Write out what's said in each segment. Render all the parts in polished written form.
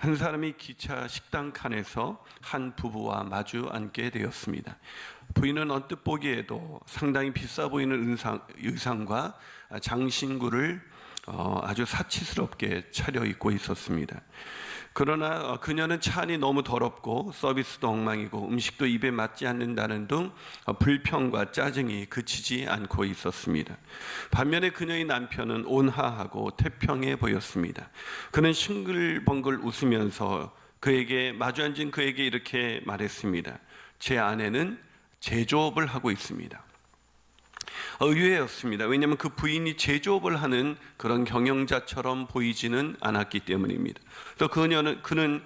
한 사람이 기차 식당 칸에서 한 부부와 마주 앉게 되었습니다. 부인은 언뜻 보기에도 상당히 비싸 보이는 의상과 장신구를 아주 사치스럽게 차려입고 있었습니다. 그러나 그녀는 차 안이 너무 더럽고 서비스도 엉망이고 음식도 입에 맞지 않는다는 등 불평과 짜증이 그치지 않고 있었습니다. 반면에 그녀의 남편은 온화하고 태평해 보였습니다. 그는 싱글벙글 웃으면서 마주 앉은 그에게 이렇게 말했습니다. 제 아내는 제조업을 하고 있습니다. 의외였습니다. 왜냐하면 그 부인이 제조업을 하는 그런 경영자처럼 보이지는 않았기 때문입니다. 또 그는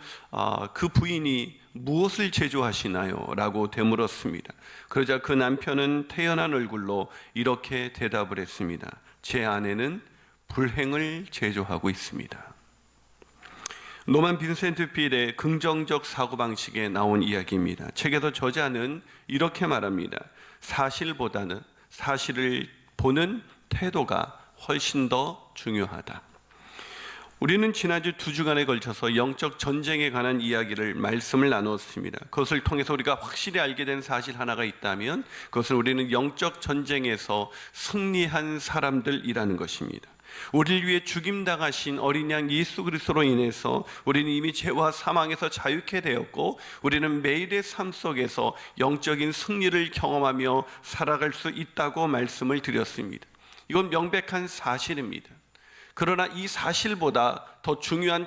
그 부인이 무엇을 제조하시나요? 라고 되물었습니다. 그러자 그 남편은 태연한 얼굴로 이렇게 대답을 했습니다. 제 아내는 불행을 제조하고 있습니다. 노만 빈센트 필의 긍정적 사고방식에 나온 이야기입니다. 책에서 저자는 이렇게 말합니다. 사실보다는 사실을 보는 태도가 훨씬 더 중요하다. 우리는 지난주 2주간에 걸쳐서 영적 전쟁에 관한 말씀을 나누었습니다. 그것을 통해서 우리가 확실히 알게 된 사실 하나가 있다면 그것은 우리는 영적 전쟁에서 승리한 사람들이라는 것입니다. 우리를 위해 죽임당하신 어린 양 예수 그리스도로 인해서 우리는 이미 죄와 사망에서 자유케 되었고 우리는 매일의 삶 속에서 영적인 승리를 경험하며 살아갈 수 있다고 말씀을 드렸습니다. 이건 명백한 사실입니다. 그러나 이 사실보다 더 중요한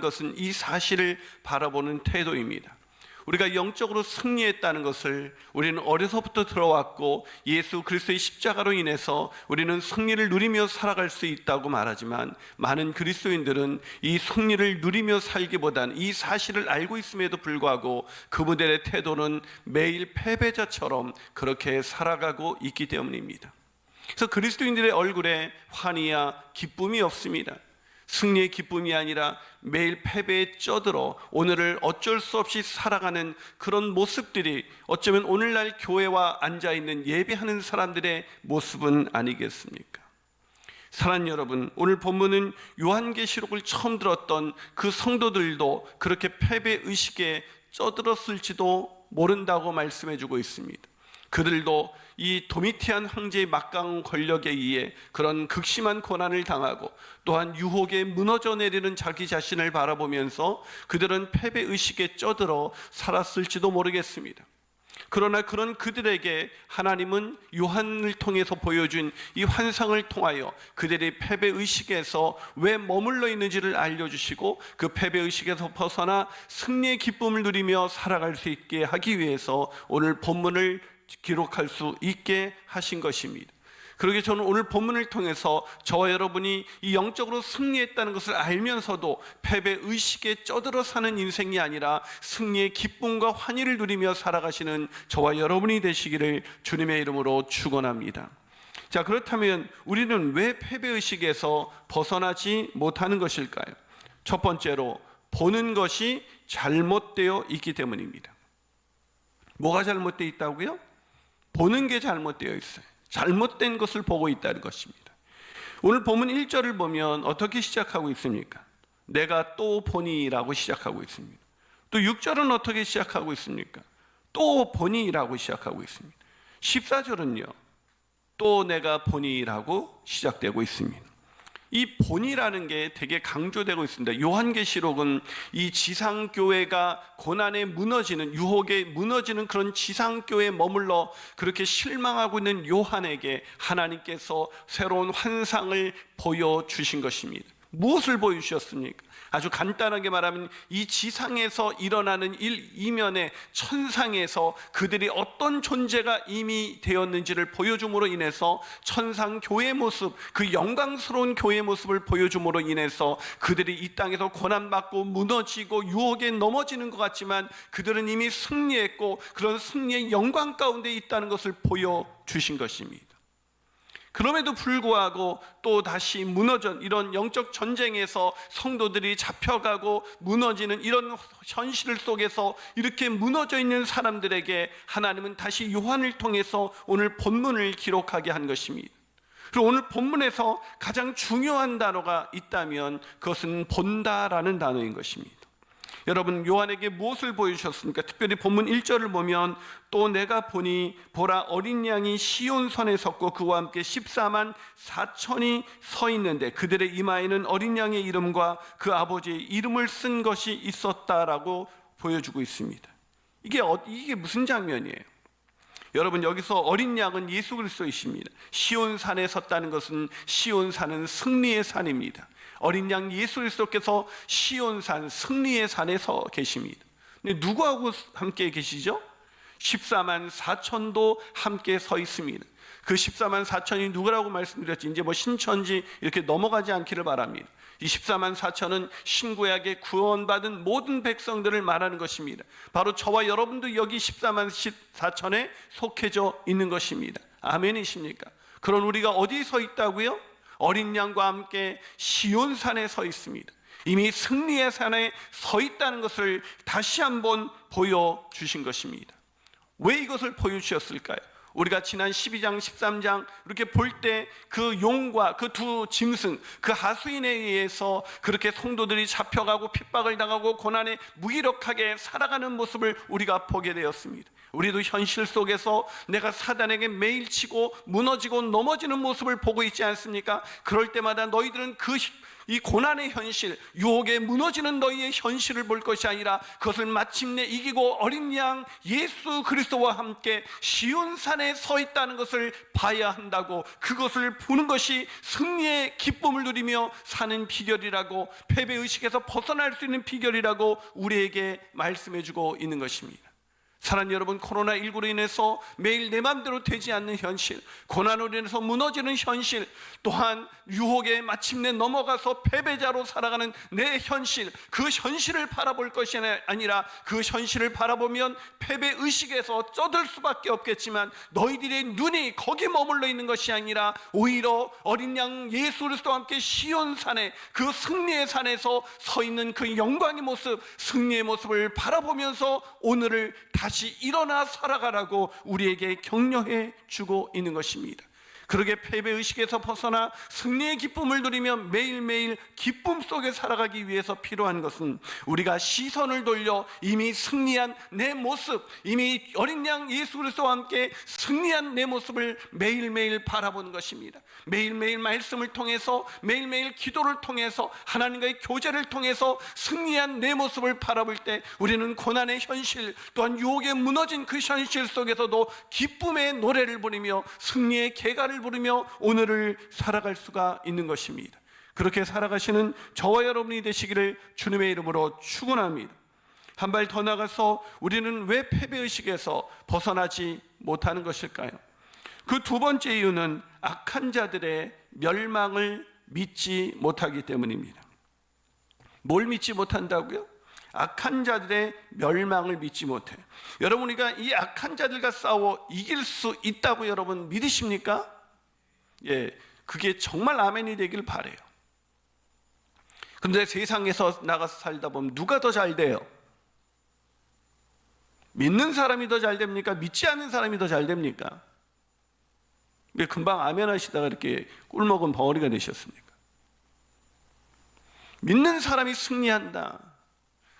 것은 이 사실을 바라보는 태도입니다. 우리가 영적으로 승리했다는 것을 우리는 어려서부터 들어왔고 예수 그리스도의 십자가로 인해서 우리는 승리를 누리며 살아갈 수 있다고 말하지만 많은 그리스도인들은 이 승리를 누리며 살기보다는 이 사실을 알고 있음에도 불구하고 그분들의 태도는 매일 패배자처럼 그렇게 살아가고 있기 때문입니다. 그래서 그리스도인들의 얼굴에 환희야 기쁨이 없습니다. 승리의 기쁨이 아니라 매일 패배에 쪄들어 오늘을 어쩔 수 없이 살아가는 그런 모습들이 어쩌면 오늘날 교회와 앉아있는 예배하는 사람들의 모습은 아니겠습니까? 사랑하는 여러분, 오늘 본문은 요한계시록을 처음 들었던 그 성도들도 그렇게 패배의식에 쪄들었을지도 모른다고 말씀해주고 있습니다. 그들도 이 도미티안 황제의 막강 권력에 의해 그런 극심한 고난을 당하고 또한 유혹에 무너져 내리는 자기 자신을 바라보면서 그들은 패배의식에 쪄들어 살았을지도 모르겠습니다. 그러나 그런 그들에게 하나님은 요한을 통해서 보여준 이 환상을 통하여 그들의 패배의식에서 왜 머물러 있는지를 알려주시고 그 패배의식에서 벗어나 승리의 기쁨을 누리며 살아갈 수 있게 하기 위해서 오늘 본문을 기록할 수 있게 하신 것입니다. 그러기에 저는 오늘 본문을 통해서 저와 여러분이 이 영적으로 승리했다는 것을 알면서도 패배의식에 쪄들어 사는 인생이 아니라 승리의 기쁨과 환희를 누리며 살아가시는 저와 여러분이 되시기를 주님의 이름으로 축원합니다. 자, 그렇다면 우리는 왜 패배의식에서 벗어나지 못하는 것일까요? 첫 번째로 보는 것이 잘못되어 있기 때문입니다. 뭐가 잘못되어 있다고요? 보는 게 잘못되어 있어요. 잘못된 것을 보고 있다는 것입니다. 오늘 본문 1절을 보면 어떻게 시작하고 있습니까? 내가 또 보니라고 시작하고 있습니다. 또 6절은 어떻게 시작하고 있습니까? 또 보니라고 시작하고 있습니다. 14절은요, 또 내가 보니라고 시작되고 있습니다. 이 본이라는 게 되게 강조되고 있습니다. 요한계시록은 이 지상교회가 고난에 무너지는, 유혹에 무너지는 그런 지상교회에 머물러 그렇게 실망하고 있는 요한에게 하나님께서 새로운 환상을 보여주신 것입니다. 무엇을 보여주셨습니까? 아주 간단하게 말하면 이 지상에서 일어나는 이면에 천상에서 그들이 어떤 존재가 이미 되었는지를 보여줌으로 인해서 천상 교회의 모습, 그 영광스러운 교회의 모습을 보여줌으로 인해서 그들이 이 땅에서 고난받고 무너지고 유혹에 넘어지는 것 같지만 그들은 이미 승리했고 그런 승리의 영광 가운데 있다는 것을 보여주신 것입니다. 그럼에도 불구하고 또 다시 이런 영적 전쟁에서 성도들이 잡혀가고 무너지는 이런 현실 속에서 이렇게 무너져 있는 사람들에게 하나님은 다시 요한을 통해서 오늘 본문을 기록하게 한 것입니다. 그리고 오늘 본문에서 가장 중요한 단어가 있다면 그것은 본다라는 단어인 것입니다. 여러분, 요한에게 무엇을 보여주셨습니까? 특별히 본문 1절을 보면 또 내가 보니 보라 어린 양이 시온산에 섰고 그와 함께 14만 4천이 서 있는데 그들의 이마에는 어린 양의 이름과 그 아버지의 이름을 쓴 것이 있었다라고 보여주고 있습니다. 이게 무슨 장면이에요? 여러분, 여기서 어린 양은 예수 그리스도이십니다. 시온산에 섰다는 것은 시온산은 승리의 산입니다. 어린 양 예수 그리스도께서 시온산 승리의 산에 서 계십니다. 근데 누구하고 함께 계시죠? 14만 4천도 함께 서 있습니다. 그 14만 4천이 누구라고 말씀드렸지 이제 신천지 이렇게 넘어가지 않기를 바랍니다. 이 14만 4천은 신구약에 구원받은 모든 백성들을 말하는 것입니다. 바로 저와 여러분도 여기 14만 4천에 속해져 있는 것입니다. 아멘이십니까? 그런 우리가 어디 서 있다고요? 어린 양과 함께 시온산에 서 있습니다. 이미 승리의 산에 서 있다는 것을 다시 한번 보여주신 것입니다. 왜 이것을 보여주셨을까요? 우리가 지난 12장, 13장 이렇게 볼 때 그 용과 그 두 짐승, 그 하수인에 의해서 그렇게 성도들이 잡혀가고 핍박을 당하고 고난에 무기력하게 살아가는 모습을 우리가 보게 되었습니다. 우리도 현실 속에서 내가 사단에게 매일 치고 무너지고 넘어지는 모습을 보고 있지 않습니까? 그럴 때마다 너희들은 이 고난의 현실, 유혹에 무너지는 너희의 현실을 볼 것이 아니라 그것을 마침내 이기고 어린 양 예수 그리스도와 함께 시온산에 서 있다는 것을 봐야 한다고, 그것을 보는 것이 승리의 기쁨을 누리며 사는 비결이라고, 패배의식에서 벗어날 수 있는 비결이라고 우리에게 말씀해주고 있는 것입니다. 사랑하는 여러분, 코로나19로 인해서 매일 내 맘대로 되지 않는 현실, 고난으로 인해서 무너지는 현실, 또한 유혹에 마침내 넘어가서 패배자로 살아가는 내 현실, 그 현실을 바라볼 것이 아니라 그 현실을 바라보면 패배의식에서 쩌들 수밖에 없겠지만 너희들의 눈이 거기 머물러 있는 것이 아니라 오히려 어린 양 예수 그리스도와 함께 시온산에, 그 승리의 산에서 서 있는 그 영광의 모습, 승리의 모습을 바라보면서 오늘을 다시 일어나 살아가라고 우리에게 격려해 주고 있는 것입니다. 그렇게 패배의식에서 벗어나 승리의 기쁨을 누리며 매일매일 기쁨 속에 살아가기 위해서 필요한 것은 우리가 시선을 돌려 이미 승리한 내 모습, 이미 어린 양 예수 그리스도와 함께 승리한 내 모습을 매일매일 바라보는 것입니다. 매일매일 말씀을 통해서, 매일매일 기도를 통해서, 하나님과의 교제를 통해서 승리한 내 모습을 바라볼 때 우리는 고난의 현실, 또한 유혹에 무너진 그 현실 속에서도 기쁨의 노래를 부르며 승리의 개가를 부르며 오늘을 살아갈 수가 있는 것입니다. 그렇게 살아가시는 저와 여러분이 되시기를 주님의 이름으로 축원합니다. 한 발 더 나가서 우리는 왜 패배의식에서 벗어나지 못하는 것일까요? 그 두 번째 이유는 악한 자들의 멸망을 믿지 못하기 때문입니다. 뭘 믿지 못한다고요? 악한 자들의 멸망을 믿지 못해. 여러분, 우리가 이 악한 자들과 싸워 이길 수 있다고 여러분 믿으십니까? 예, 그게 정말 아멘이 되길 바라요. 그런데 세상에서 나가서 살다 보면 누가 더 잘 돼요? 믿는 사람이 더 잘 됩니까? 믿지 않는 사람이 더 잘 됩니까? 왜 금방 아멘 하시다가 이렇게 꿀먹은 벙어리가 되셨습니까? 믿는 사람이 승리한다.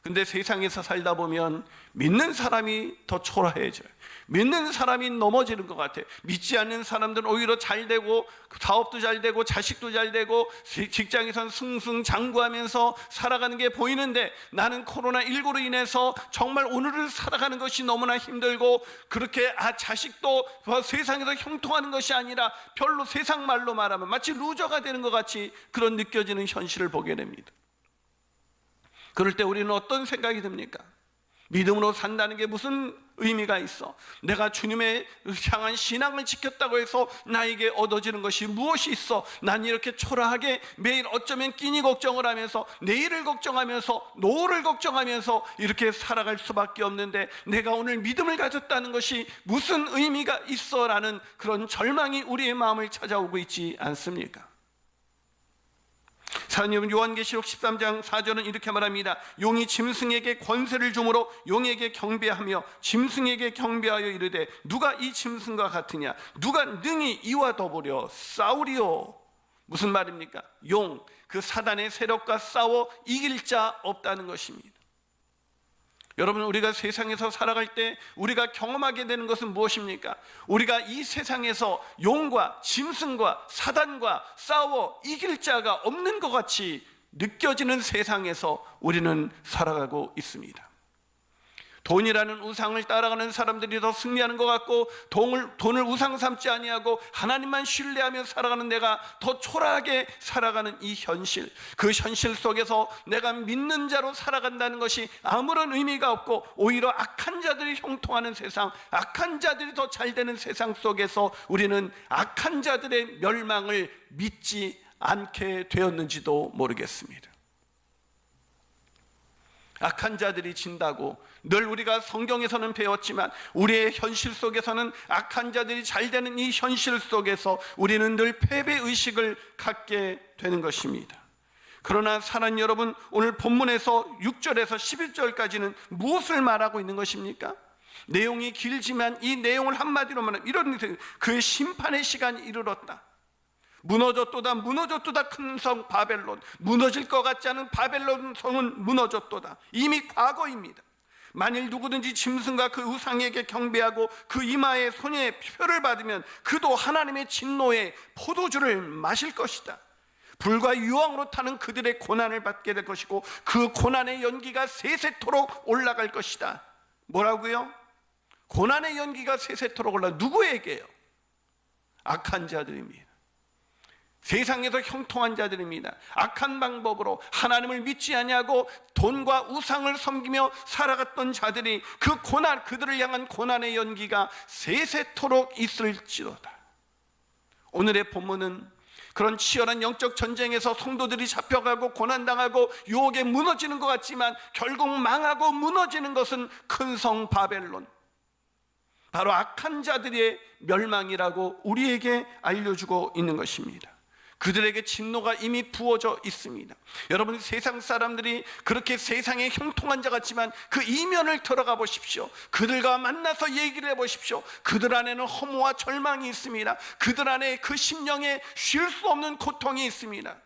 근데 세상에서 살다 보면 믿는 사람이 더 초라해져요. 믿는 사람이 넘어지는 것 같아요. 믿지 않는 사람들은 오히려 잘 되고, 사업도 잘 되고, 자식도 잘 되고, 직장에선 승승장구하면서 살아가는 게 보이는데, 나는 코로나19로 인해서 정말 오늘을 살아가는 것이 너무나 힘들고, 그렇게 자식도 세상에서 형통하는 것이 아니라 별로 세상 말로 말하면 마치 루저가 되는 것 같이 그런 느껴지는 현실을 보게 됩니다. 그럴 때 우리는 어떤 생각이 듭니까? 믿음으로 산다는 게 무슨 의미가 있어? 내가 주님의 향한 신앙을 지켰다고 해서 나에게 얻어지는 것이 무엇이 있어? 난 이렇게 초라하게 매일 어쩌면 끼니 걱정을 하면서, 내일을 걱정하면서, 노후를 걱정하면서 이렇게 살아갈 수밖에 없는데 내가 오늘 믿음을 가졌다는 것이 무슨 의미가 있어? 라는 그런 절망이 우리의 마음을 찾아오고 있지 않습니까? 사랑하는 여러분, 요한계시록 13장 4절은 이렇게 말합니다. 용이 짐승에게 권세를 주므로 용에게 경배하며 짐승에게 경배하여 이르되 누가 이 짐승과 같으냐, 누가 능히 이와 더불어 싸우리요. 무슨 말입니까? 용, 그 사단의 세력과 싸워 이길 자 없다는 것입니다. 여러분, 우리가 세상에서 살아갈 때 우리가 경험하게 되는 것은 무엇입니까? 우리가 이 세상에서 용과 짐승과 사단과 싸워 이길 자가 없는 것 같이 느껴지는 세상에서 우리는 살아가고 있습니다. 돈이라는 우상을 따라가는 사람들이 더 승리하는 것 같고, 돈을 우상 삼지 아니하고 하나님만 신뢰하며 살아가는 내가 더 초라하게 살아가는 이 현실, 그 현실 속에서 내가 믿는 자로 살아간다는 것이 아무런 의미가 없고, 오히려 악한 자들이 형통하는 세상, 악한 자들이 더 잘 되는 세상 속에서 우리는 악한 자들의 멸망을 믿지 않게 되었는지도 모르겠습니다. 악한 자들이 진다고 늘 우리가 성경에서는 배웠지만, 우리의 현실 속에서는 악한 자들이 잘 되는 이 현실 속에서 우리는 늘 패배의식을 갖게 되는 것입니다. 그러나 사랑하는 여러분, 오늘 본문에서 6절에서 11절까지는 무엇을 말하고 있는 것입니까? 내용이 길지만 이 내용을 한마디로 말하면 이런, 그의 심판의 시간이 이르렀다. 무너졌도다, 무너졌도다. 큰 성 바벨론, 무너질 것 같지 않은 바벨론 성은 무너졌도다. 이미 과거입니다. 만일 누구든지 짐승과 그 우상에게 경배하고 그 이마에 손에 표를 받으면 그도 하나님의 진노의 포도주를 마실 것이다. 불과 유황으로 타는 그들의 고난을 받게 될 것이고, 그 고난의 연기가 세세토록 올라갈 것이다. 뭐라고요? 고난의 연기가 세세토록 올라, 누구에게요? 악한 자들입니다. 세상에서 형통한 자들입니다. 악한 방법으로 하나님을 믿지 아니하고 돈과 우상을 섬기며 살아갔던 자들이 그 고난, 그들을 향한 고난의 연기가 세세토록 있을지로다. 오늘의 본문은 그런 치열한 영적 전쟁에서 성도들이 잡혀가고 고난당하고 유혹에 무너지는 것 같지만, 결국 망하고 무너지는 것은 큰 성 바벨론, 바로 악한 자들의 멸망이라고 우리에게 알려주고 있는 것입니다. 그들에게 진노가 이미 부어져 있습니다. 여러분, 세상 사람들이 그렇게 세상에 형통한 자 같지만 그 이면을 들어가 보십시오. 그들과 만나서 얘기를 해보십시오. 그들 안에는 허무와 절망이 있습니다. 그들 안에 그 심령에 쉴 수 없는 고통이 있습니다.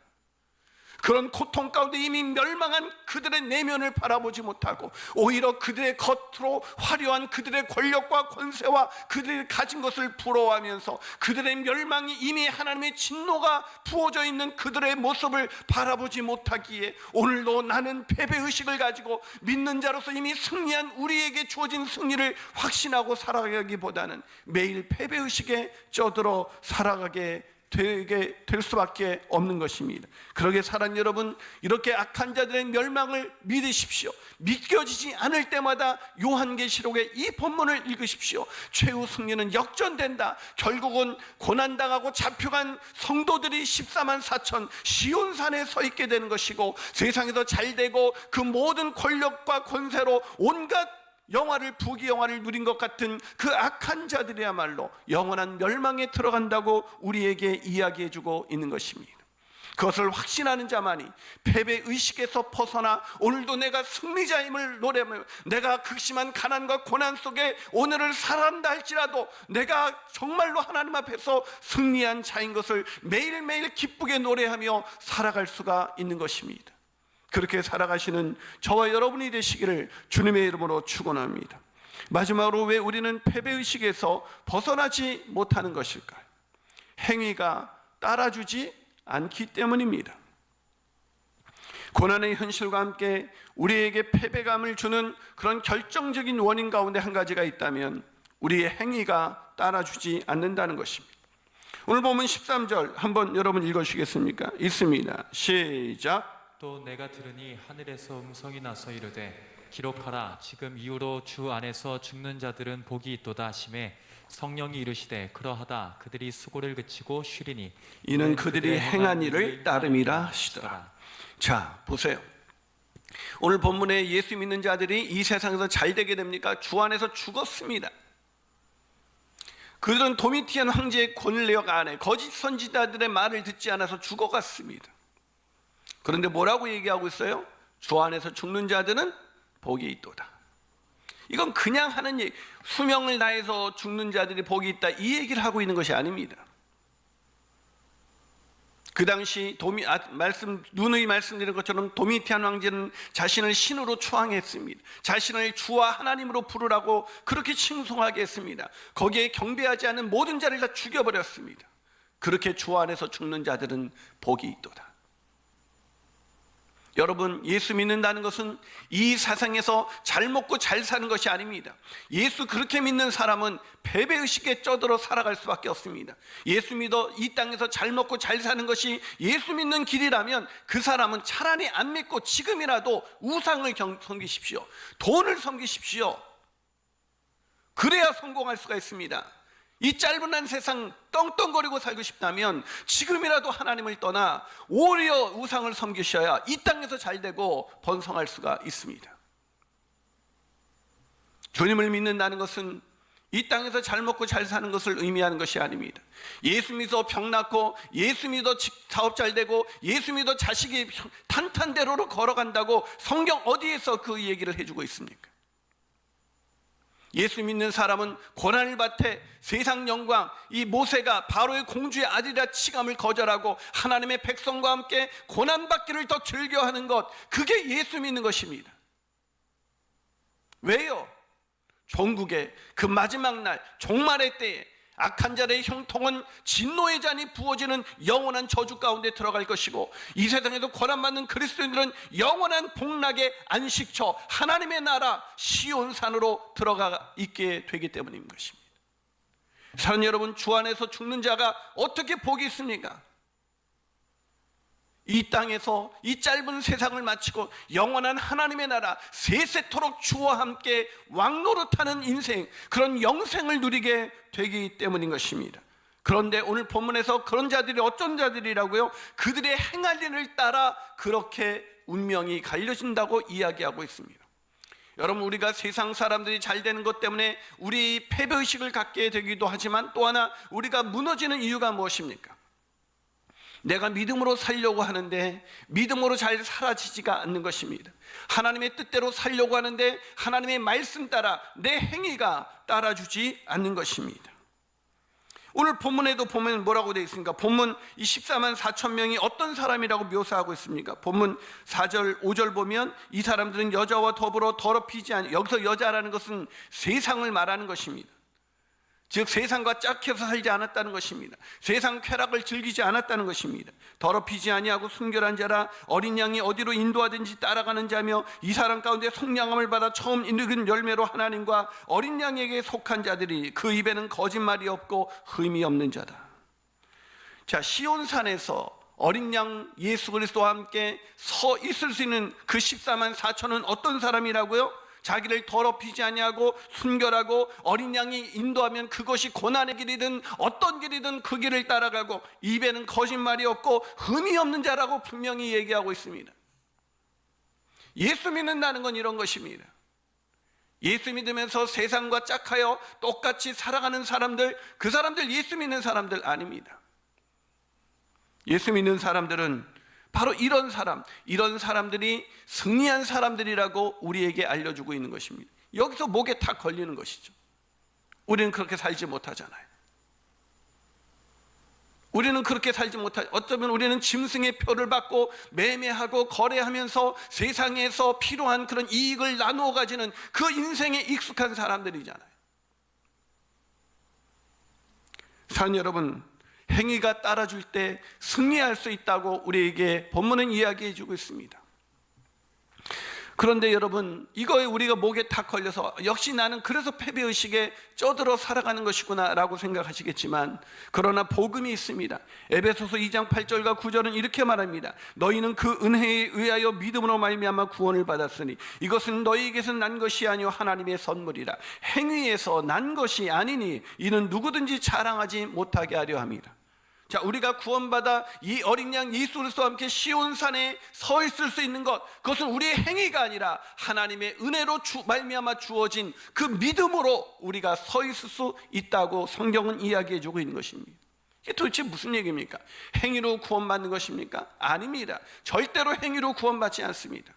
그런 고통 가운데 이미 멸망한 그들의 내면을 바라보지 못하고, 오히려 그들의 겉으로 화려한 그들의 권력과 권세와 그들이 가진 것을 부러워하면서 그들의 멸망이 이미 하나님의 진노가 부어져 있는 그들의 모습을 바라보지 못하기에, 오늘도 나는 패배의식을 가지고 믿는 자로서 이미 승리한 우리에게 주어진 승리를 확신하고 살아가기보다는 매일 패배의식에 쪄들어 살아가게 되게 될 수밖에 없는 것입니다. 그러게 사랑 여러분, 이렇게 악한 자들의 멸망을 믿으십시오. 믿겨지지 않을 때마다 요한계시록의 이 본문을 읽으십시오. 최후 승리는 역전된다. 결국은 고난당하고 잡혀간 성도들이 14만 4천 시온산에 서 있게 되는 것이고, 세상에서 잘되고 그 모든 권력과 권세로 온갖 영화를, 부귀영화를 누린 것 같은 그 악한 자들이야말로 영원한 멸망에 들어간다고 우리에게 이야기해주고 있는 것입니다. 그것을 확신하는 자만이 패배의식에서 벗어나 오늘도 내가 승리자임을 노래하며, 내가 극심한 가난과 고난 속에 오늘을 살아간다 할지라도 내가 정말로 하나님 앞에서 승리한 자인 것을 매일매일 기쁘게 노래하며 살아갈 수가 있는 것입니다. 그렇게 살아가시는 저와 여러분이 되시기를 주님의 이름으로 축원합니다. 마지막으로, 왜 우리는 패배의식에서 벗어나지 못하는 것일까요? 행위가 따라주지 않기 때문입니다. 고난의 현실과 함께 우리에게 패배감을 주는 그런 결정적인 원인 가운데 한 가지가 있다면, 우리의 행위가 따라주지 않는다는 것입니다. 오늘 보면 13절 한번 여러분 읽으시겠습니까? 있습니다. 시작. 또 내가 들으니 하늘에서 음성이 나서 이르되 기록하라. 지금 이후로 주 안에서 죽는 자들은 복이 있도다 하시매, 성령이 이르시되 그러하다. 그들이 수고를 그치고 쉬리니 이는 그들이 행한 일을 따름이라 하시더라. 자, 보세요. 오늘 본문에 예수 믿는 자들이 이 세상에서 잘 되게 됩니까? 주 안에서 죽었습니다. 그들은 도미티안 황제의 권력 안에 거짓 선지자들의 말을 듣지 않아서 죽어갔습니다. 그런데 뭐라고 얘기하고 있어요? 주 안에서 죽는 자들은 복이 있도다. 이건 그냥 하는 얘기, 수명을 다해서 죽는 자들이 복이 있다, 이 얘기를 하고 있는 것이 아닙니다. 그 당시 누누이 말씀드린 것처럼 도미티안 왕제는 자신을 신으로 추앙했습니다. 자신을 주와 하나님으로 부르라고 그렇게 칭송하게 했습니다. 거기에 경배하지 않는 모든 자를 다 죽여버렸습니다. 그렇게 주 안에서 죽는 자들은 복이 있도다. 여러분, 예수 믿는다는 것은 이 세상에서 잘 먹고 잘 사는 것이 아닙니다. 예수 그렇게 믿는 사람은 패배의식에 쩌들어 살아갈 수밖에 없습니다. 예수 믿어 이 땅에서 잘 먹고 잘 사는 것이 예수 믿는 길이라면 그 사람은 차라리 안 믿고 지금이라도 우상을 섬기십시오. 돈을 섬기십시오. 그래야 성공할 수가 있습니다. 이 짧은 한 세상 떵떵거리고 살고 싶다면 지금이라도 하나님을 떠나 오히려 우상을 섬기셔야 이 땅에서 잘 되고 번성할 수가 있습니다. 주님을 믿는다는 것은 이 땅에서 잘 먹고 잘 사는 것을 의미하는 것이 아닙니다. 예수 믿어 병 낫고, 예수 믿어 사업 잘 되고, 예수 믿어 자식이 탄탄대로로 걸어간다고 성경 어디에서 그 얘기를 해주고 있습니까? 예수 믿는 사람은 고난을 받되 세상 영광, 이 모세가 바로의 공주의 아들이라 칭함을 거절하고 하나님의 백성과 함께 고난받기를 더 즐겨하는 것, 그게 예수 믿는 것입니다. 왜요? 종국의 그 마지막 날, 종말의 때에 악한 자의 형통은 진노의 잔이 부어지는 영원한 저주 가운데 들어갈 것이고, 이 세상에서 고난받는 그리스도인들은 영원한 복락의 안식처 하나님의 나라 시온산으로 들어가 있게 되기 때문인 것입니다. 사랑하는 여러분, 주 안에서 죽는 자가 어떻게 복이 있습니까? 이 땅에서 이 짧은 세상을 마치고 영원한 하나님의 나라 세세토록 주와 함께 왕노릇하는 인생, 그런 영생을 누리게 되기 때문인 것입니다. 그런데 오늘 본문에서 그런 자들이 어떤 자들이라고요? 그들의 행할 일을 따라 그렇게 운명이 갈려진다고 이야기하고 있습니다. 여러분, 우리가 세상 사람들이 잘 되는 것 때문에 우리 패배의식을 갖게 되기도 하지만, 또 하나 우리가 무너지는 이유가 무엇입니까? 내가 믿음으로 살려고 하는데 믿음으로 잘 사라지지가 않는 것입니다. 하나님의 뜻대로 살려고 하는데 하나님의 말씀 따라 내 행위가 따라주지 않는 것입니다. 오늘 본문에도 보면 뭐라고 되어 있습니까? 본문 이 14만 4천 명이 어떤 사람이라고 묘사하고 있습니까? 본문 4절 5절 보면 이 사람들은 여자와 더불어 더럽히지 않, 여기서 여자라는 것은 세상을 말하는 것입니다. 즉 세상과 짝해서 살지 않았다는 것입니다. 세상 쾌락을 즐기지 않았다는 것입니다. 더럽히지 아니하고 순결한 자라, 어린 양이 어디로 인도하든지 따라가는 자며, 이 사람 가운데 속량함을 받아 처음 익은 열매로 하나님과 어린 양에게 속한 자들이 그 입에는 거짓말이 없고 흠이 없는 자다. 자, 시온산에서 어린 양 예수 그리스도와 함께 서 있을 수 있는 그 14만 4천은 어떤 사람이라고요? 자기를 더럽히지 아니하고 순결하고 어린 양이 인도하면 그것이 고난의 길이든 어떤 길이든 그 길을 따라가고 입에는 거짓말이 없고 흠이 없는 자라고 분명히 얘기하고 있습니다. 예수 믿는다는 건 이런 것입니다. 예수 믿으면서 세상과 짝하여 똑같이 살아가는 사람들, 그 사람들 예수 믿는 사람들 아닙니다. 예수 믿는 사람들은 바로 이런 사람들이 승리한 사람들이라고 우리에게 알려주고 있는 것입니다. 여기서 목에 탁 걸리는 것이죠. 우리는 그렇게 살지 못하잖아요. 우리는 그렇게 살지 못하죠. 어쩌면 우리는 짐승의 표를 받고 매매하고 거래하면서 세상에서 필요한 그런 이익을 나누어 가지는 그 인생에 익숙한 사람들이잖아요. 사랑하는 여러분, 행위가 따라줄 때 승리할 수 있다고 우리에게 본문은 이야기해 주고 있습니다. 그런데 여러분, 이거에 우리가 목에 탁 걸려서 역시 나는 그래서 패배의식에 쩌들어 살아가는 것이구나 라고 생각하시겠지만, 그러나 복음이 있습니다. 에베소서 2장 8절과 9절은 이렇게 말합니다. 너희는 그 은혜에 의하여 믿음으로 말미암아 구원을 받았으니 이것은 너희에게서 난 것이 아니요 하나님의 선물이라. 행위에서 난 것이 아니니 이는 누구든지 자랑하지 못하게 하려 함이라. 자, 우리가 구원받아 이 어린 양 예수 그리스도와 함께 시온산에 서 있을 수 있는 것, 그것은 우리의 행위가 아니라 하나님의 은혜로 말미암아 주어진 그 믿음으로 우리가 서 있을 수 있다고 성경은 이야기해 주고 있는 것입니다. 이게 도대체 무슨 얘기입니까? 행위로 구원받는 것입니까? 아닙니다. 절대로 행위로 구원받지 않습니다.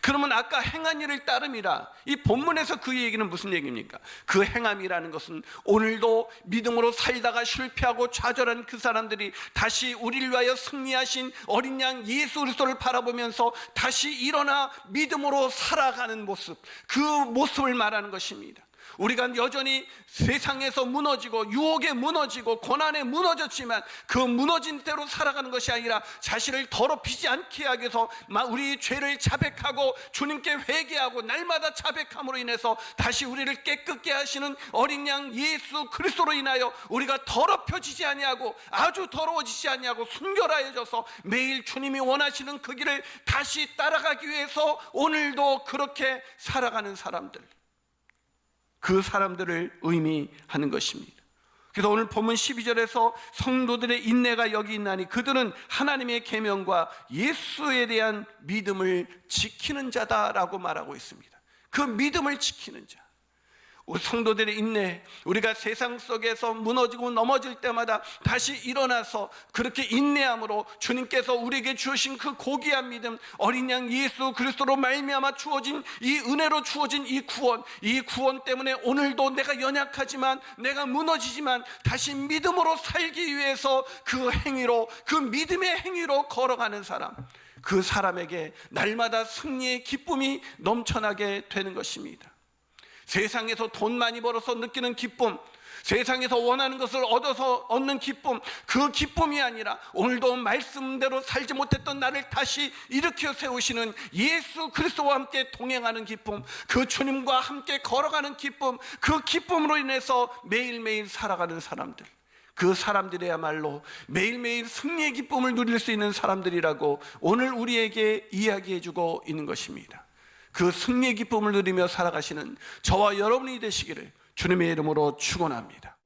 그러면 아까 행한 일을 따름이라, 이 본문에서 그 얘기는 무슨 얘기입니까? 그 행함이라는 것은 오늘도 믿음으로 살다가 실패하고 좌절한 그 사람들이 다시 우리를 위하여 승리하신 어린 양 예수 그리스도를 바라보면서 다시 일어나 믿음으로 살아가는 모습, 그 모습을 말하는 것입니다. 우리가 여전히 세상에서 무너지고 유혹에 무너지고 고난에 무너졌지만 그 무너진 대로 살아가는 것이 아니라 자신을 더럽히지 않게 하기 위해서 우리 죄를 자백하고 주님께 회개하고 날마다 자백함으로 인해서 다시 우리를 깨끗게 하시는 어린 양 예수 그리스도로 인하여 우리가 더럽혀지지 아니하고 아주 더러워지지 아니하고 순결하여져서 매일 주님이 원하시는 그 길을 다시 따라가기 위해서 오늘도 그렇게 살아가는 사람들, 그 사람들을 의미하는 것입니다. 그래서 오늘 본문 12절에서 성도들의 인내가 여기 있나니 그들은 하나님의 계명과 예수에 대한 믿음을 지키는 자다라고 말하고 있습니다. 그 믿음을 지키는 자, 우리 성도들의 인내, 우리가 세상 속에서 무너지고 넘어질 때마다 다시 일어나서 그렇게 인내함으로 주님께서 우리에게 주신 그 고귀한 믿음, 어린 양 예수 그리스도로 말미암아 주어진 이 은혜로 주어진 이 구원 때문에 오늘도 내가 연약하지만, 내가 무너지지만 다시 믿음으로 살기 위해서 그 행위로, 그 믿음의 행위로 걸어가는 사람, 그 사람에게 날마다 승리의 기쁨이 넘쳐나게 되는 것입니다. 세상에서 돈 많이 벌어서 느끼는 기쁨, 세상에서 원하는 것을 얻어서 얻는 기쁨, 그 기쁨이 아니라 오늘도 말씀대로 살지 못했던 나를 다시 일으켜 세우시는 예수 그리스도와 함께 동행하는 기쁨, 그 주님과 함께 걸어가는 기쁨, 그 기쁨으로 인해서 매일매일 살아가는 사람들, 그 사람들이야말로 매일매일 승리의 기쁨을 누릴 수 있는 사람들이라고 오늘 우리에게 이야기해주고 있는 것입니다. 그 승리의 기쁨을 누리며 살아가시는 저와 여러분이 되시기를 주님의 이름으로 축원합니다.